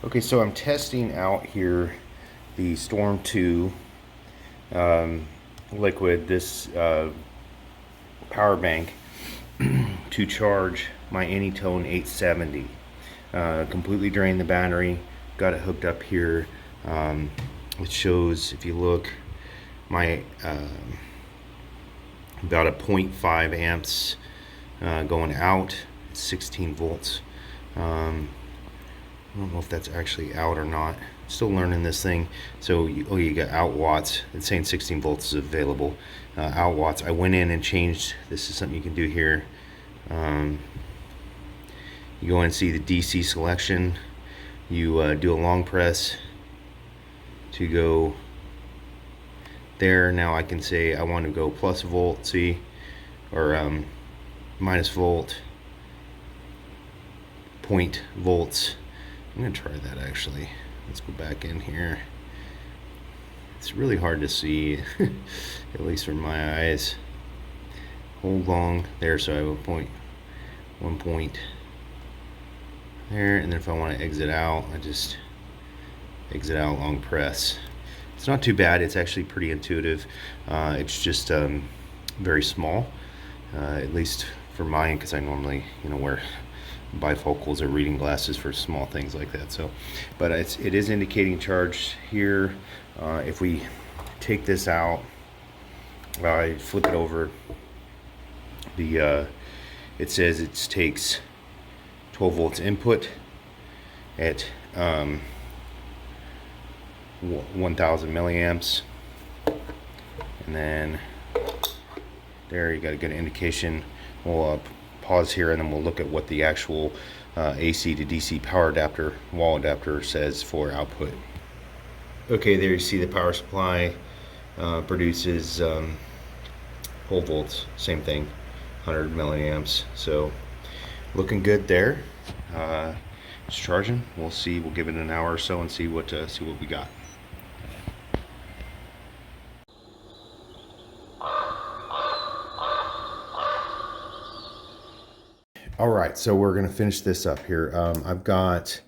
Okay, so I'm testing out here the Storm 2 liquid, this power bank to charge my Anytone 870. Completely drained the battery, got it hooked up here. It shows, if you look, my about a 0.5 amps going out, 16 volts. I don't know if that's actually out or not. Still learning this thing. So, you got out watts. It's saying 16 volts is available. Out watts. I went in and changed. This is something you can do here. You go and see the DC selection. You do a long press to go there. Now I can say I want to go plus volt, see, or minus volt, point volts. I'm gonna try that actually. Let's go back in here. It's really hard to see, at least from my eyes. Hold long there, so I have a point, 1 point there, and then if I want to exit out, I just exit out, long press. It's not too bad. It's actually pretty intuitive. It's just very small, at least for mine, because I normally, wear bifocals or reading glasses for small things like that. So, but it is indicating charge here. If we take this out, I flip it over. It says it takes 12 volts input at 1000 milliamps, and then there you got a good indication. We'll pause here and then we'll look at what the actual AC to DC power adapter, wall adapter, says for output. Okay, there you see the power supply produces whole volts, same thing, 100 milliamps. So looking good there. It's charging. We'll see. We'll give it an hour or so and see what we got. All right, so we're gonna finish this up here. I've got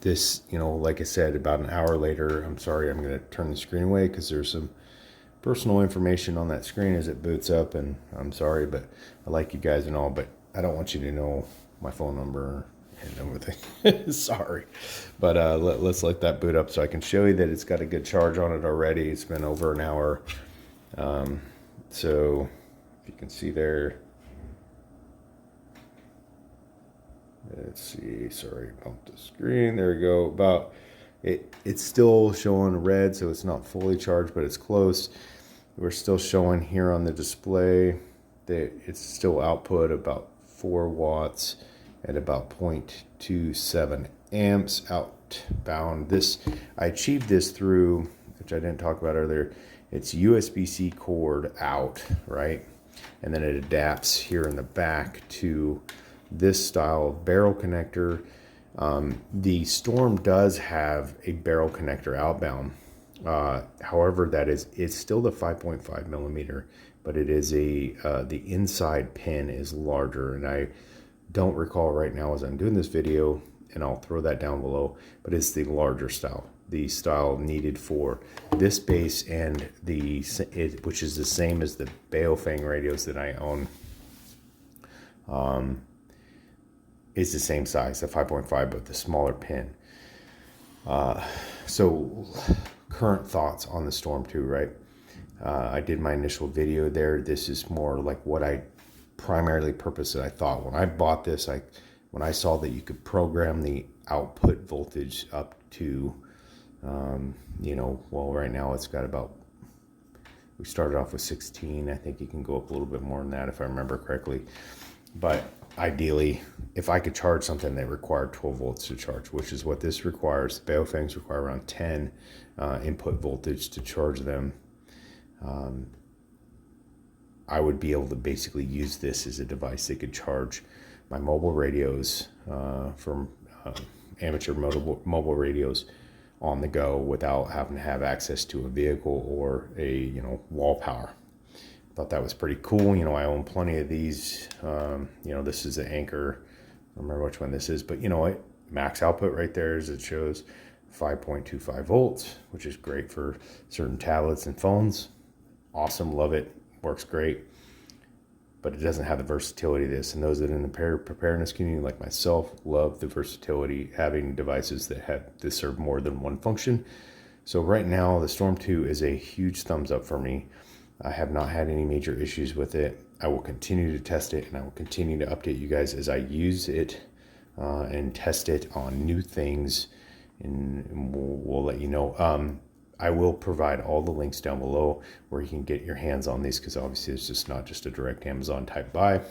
this, like I said, about an hour later. I'm sorry, I'm gonna turn the screen away because there's some personal information on that screen as it boots up, and I'm sorry, but I like you guys and all, but I don't want you to know my phone number and everything. Sorry, but let's let that boot up so I can show you that it's got a good charge on it already. It's been over an hour. So if you can see there, let's see, sorry, bumped the screen. There we go. It's still showing red, so it's not fully charged, but it's close. We're still showing here on the display that it's still output about 4 watts at about 0.27 amps outbound. I achieved this through, which I didn't talk about earlier, it's USB-C cord out, right? And then it adapts here in the back to this style of barrel connector. The Storm does have a barrel connector outbound. However, it's still the 5.5 millimeter, but it is the inside pin is larger, and I don't recall right now as I'm doing this video, and I'll throw that down below, but it's the larger style, the style needed for this base, and which is the same as the Baofeng radios that I own. Is the same size, the 5.5, but the smaller pin. So current thoughts on the Storm 2, right? I did my initial video there. This is more like what I primarily purpose that I thought when I bought this. When I saw that you could program the output voltage up to, well, right now it's got about, we started off with 16. I think you can go up a little bit more than that if I remember correctly. But ideally, if I could charge something that required 12 volts to charge, which is what this requires, the Baofengs require around 10 input voltage to charge them, I would be able to basically use this as a device that could charge my mobile radios from amateur mobile radios on the go without having to have access to a vehicle or a wall power. Thought that was pretty cool. I own plenty of these. This is the Anker. I don't remember which one this is, but max output right there as it shows 5.25 volts, which is great for certain tablets and phones. Awesome, love it, works great. But it doesn't have the versatility of this. And those that are in the preparedness community, like myself, love the versatility, having devices that have this serve more than one function. So right now, the Storm 2 is a huge thumbs up for me. I have not had any major issues with it. I will continue to test it, and I will continue to update you guys as I use it and test it on new things, and we'll let you know. I will provide all the links down below where you can get your hands on these, because obviously it's just not just a direct Amazon type buy. I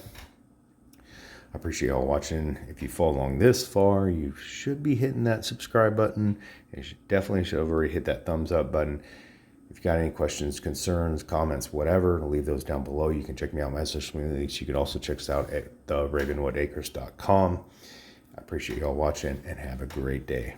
appreciate y'all watching. If you follow along this far, you should be hitting that subscribe button. You definitely should have already hit that thumbs up button. If you got any questions, concerns, comments, whatever, leave those down below. You can check me out on my social media links. You can also check us out at theravenwoodacres.com. I appreciate y'all watching, and have a great day.